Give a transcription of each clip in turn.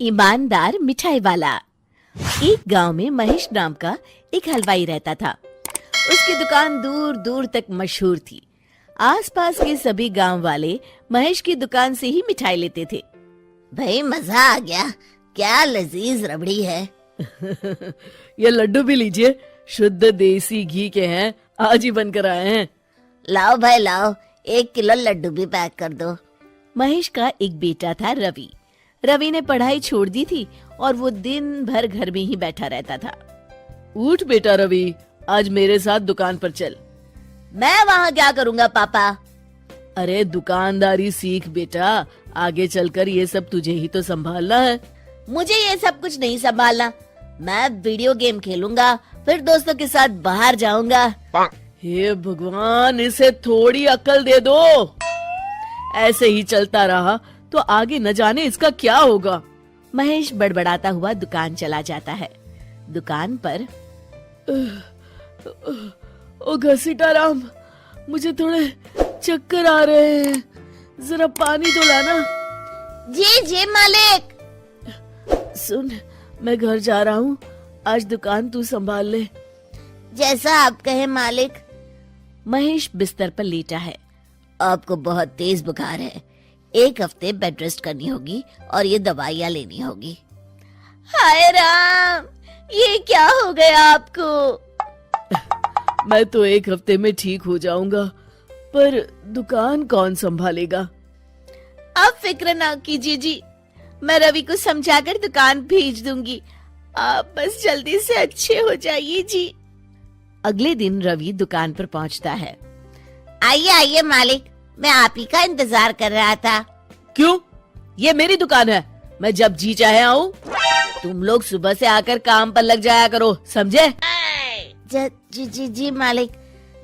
ईमानदार मिठाई वाला। एक गांव में महेश नाम का एक हलवाई रहता था। उसकी दुकान दूर दूर तक मशहूर थी। आसपास के सभी गांव वाले महेश की दुकान से ही मिठाई लेते थे। भाई मजा आ गया, क्या लजीज रबड़ी है। ये लड्डू भी लीजिए, शुद्ध देसी घी के हैं, आज ही बनकर आए हैं। लाओ भाई लाओ, 1 किलो लड्डू भी पैक कर दो। महेश का एक बेटा था रवि। रवि ने पढ़ाई छोड़ दी थी और वो दिन भर घर में ही बैठा रहता था। उठ बेटा रवि, आज मेरे साथ दुकान पर चल। मैं वहाँ क्या करूँगा पापा? अरे दुकानदारी सीख बेटा, आगे चलकर ये सब तुझे ही तो संभालना है। मुझे ये सब कुछ नहीं संभालना। मैं वीडियो गेम खेलूंगा, फिर दोस्तों के साथ बाहर जाऊंगा। हे भगवान, इसे थोड़ी अक्ल दे दो। ऐसे ही चलता रहा तो आगे न जाने इसका क्या होगा। महेश बड़बड़ाता हुआ दुकान चला जाता है। दुकान पर ओ घसीटाराम, मुझे थोड़े चक्कर आ रहे हैं, जरा पानी तो लाना। जी मालिक। सुन, मैं घर जा रहा हूँ, आज दुकान तू संभाल ले। जैसा आप कहे मालिक। महेश बिस्तर पर लेटा है। आपको बहुत तेज बुखार है, 1 हफ्ते बेड रेस्ट करनी होगी और ये दवाइयाँ लेनी होगी। हाय राम, ये क्या हो गया आपको? मैं तो 1 हफ्ते में ठीक हो जाऊंगा, पर दुकान कौन संभालेगा? आप फिक्र ना कीजिए जी, मैं रवि को समझाकर दुकान भेज दूंगी। आप बस जल्दी से अच्छे हो जाइए जी। अगले दिन रवि दुकान पर पहुंचता है। आइए आइए मालिक, मैं आप ही का इंतजार कर रहा था। क्यों? ये मेरी दुकान है, मैं जब जी चाहे आऊँ। तुम लोग सुबह से आकर काम पर लग जाया करो, समझे? जी मालिक,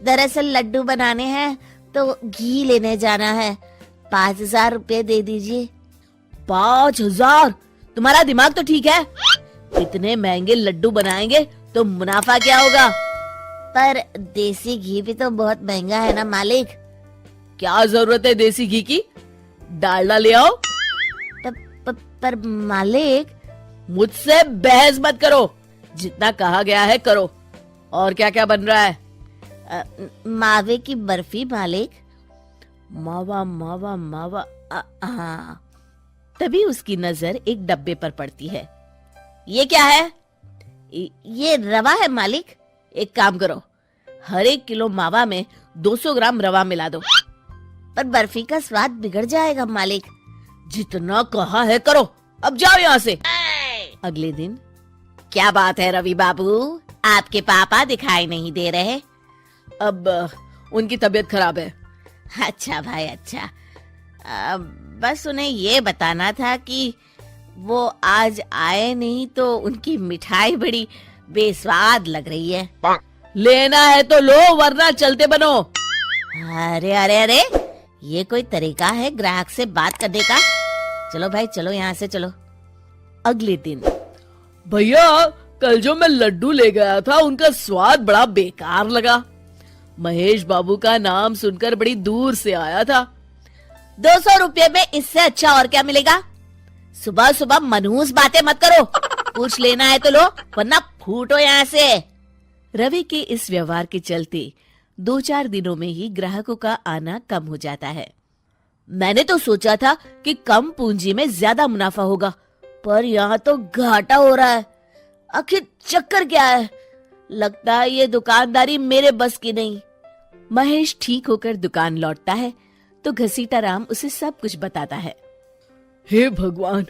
दरअसल लड्डू बनाने हैं तो घी लेने जाना है, 5,000 रुपए दे दीजिए। 5,000? तुम्हारा दिमाग तो ठीक है? इतने महंगे लड्डू बनाएंगे तो मुनाफा क्या होगा? पर देसी घी भी तो बहुत महंगा है ना मालिक। क्या जरूरत है देसी घी की? डालडा ले आओ। पर मालिक। मुझसे बहस मत करो, जितना कहा गया है करो। और क्या क्या बन रहा है? मावे की बर्फी मालिक। मावा मावा मावा, हाँ। तभी उसकी नजर एक डब्बे पर पड़ती है। ये क्या है? ये रवा है मालिक। एक काम करो, हर 1 किलो मावा में 200 ग्राम रवा मिला दो। पर बर्फी का स्वाद बिगड़ जाएगा मालिक। जितना कहा है करो, अब जाओ यहाँ से। अगले दिन। क्या बात है रवि बाबू, आपके पापा दिखाई नहीं दे रहे? अब उनकी तबीयत खराब है। अच्छा भाई अच्छा। बस उन्हें ये बताना था कि वो आज आए नहीं तो उनकी मिठाई बड़ी बेस्वाद लग रही है। लेना है तो लो, वरना चलते बनो। अरे अरे अरे, ये कोई तरीका है ग्राहक से बात करने का? चलो भाई चलो, यहाँ से चलो। अगले दिन। भैया, कल जो मैं लड्डू ले गया था उनका स्वाद बड़ा बेकार लगा। महेश बाबू का नाम सुनकर बड़ी दूर से आया था। 200 रुपये में इससे अच्छा और क्या मिलेगा? सुबह सुबह मनहूस बातें मत करो। कुछ लेना है तो लो, वरना फूटो यहाँ से। रवि के इस व्यवहार के चलते 2-4 दिनों में ही ग्राहकों का आना कम हो जाता है। मैंने तो सोचा था कि कम पूंजी में ज्यादा मुनाफा होगा, पर यहाँ तो घाटा हो रहा है। आखिर चक्कर क्या है? लगता है ये दुकानदारी मेरे बस की नहीं। महेश ठीक होकर दुकान लौटता है तो घसीटाराम उसे सब कुछ बताता है। हे भगवान,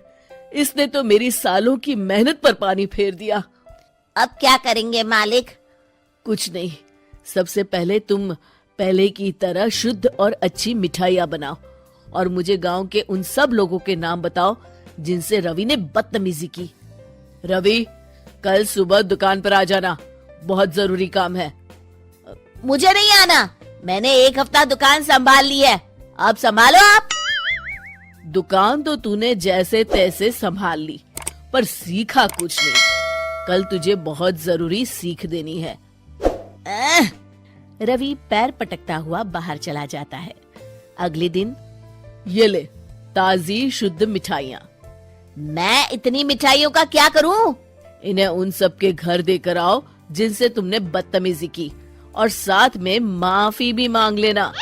इसने तो मेरी सालों की मेहनत पर पानी फेर दिया। अब क्या करेंगे मालिक? कुछ नहीं, सबसे पहले तुम पहले की तरह शुद्ध और अच्छी मिठाइयाँ बनाओ और मुझे गांव के उन सब लोगों के नाम बताओ जिनसे रवि ने बदतमीजी की। रवि, कल सुबह दुकान पर आ जाना, बहुत जरूरी काम है। मुझे नहीं आना, मैंने 1 हफ्ता दुकान संभाल ली है, अब संभालो आप। दुकान तो तूने जैसे तैसे संभाल ली, पर सीखा कुछ नहीं। कल तुझे बहुत जरूरी सीख देनी है। रवि पैर पटकता हुआ बाहर चला जाता है। अगले दिन। ये ले ताजी शुद्ध मिठाइयाँ। मैं इतनी मिठाइयों का क्या करूं? इन्हें उन सब के घर देकर आओ जिनसे तुमने बदतमीजी की, और साथ में माफी भी मांग लेना।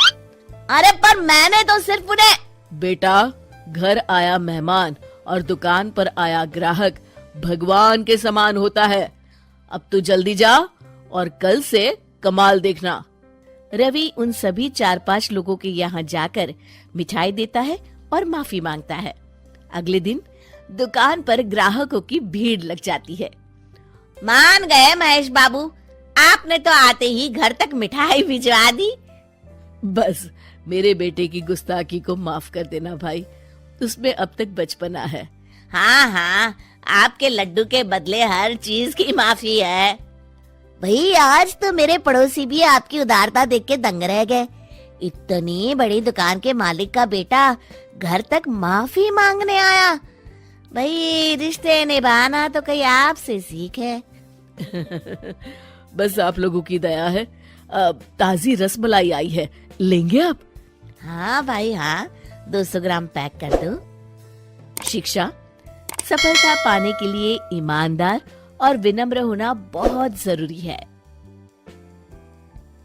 अरे पर मैंने तो सिर्फ उन्हें। बेटा, घर आया मेहमान और दुकान पर आया ग्राहक भगवान के समान होता है। अब तू जल्दी जा और कल से कमाल देखना। रवि उन सभी 4-5 लोगों के यहाँ जाकर मिठाई देता है और माफी मांगता है। अगले दिन दुकान पर ग्राहकों की भीड़ लग जाती है। मान गए महेश बाबू, आपने तो आते ही घर तक मिठाई भिजवा दी। बस मेरे बेटे की गुस्ताखी को माफ कर देना भाई, उसमें अब तक बचपना है। हाँ हाँ, आपके लड्डू के बदले हर चीज की माफी है। भाई आज तो मेरे पड़ोसी भी आपकी उदारता देख के दंग रह गए। इतनी बड़ी दुकान के मालिक का बेटा घर तक माफी मांगने आया। भाई रिश्ते निभाना तो कहीं आपसे सीख है। बस आप लोगों की दया है। ताजी रसमलाई आई है, लेंगे आप? हाँ भाई हाँ, 200 ग्राम पैक कर दो। शिक्षा, सफलता पाने के लिए ईमानदार और विनम्र होना बहुत जरूरी है।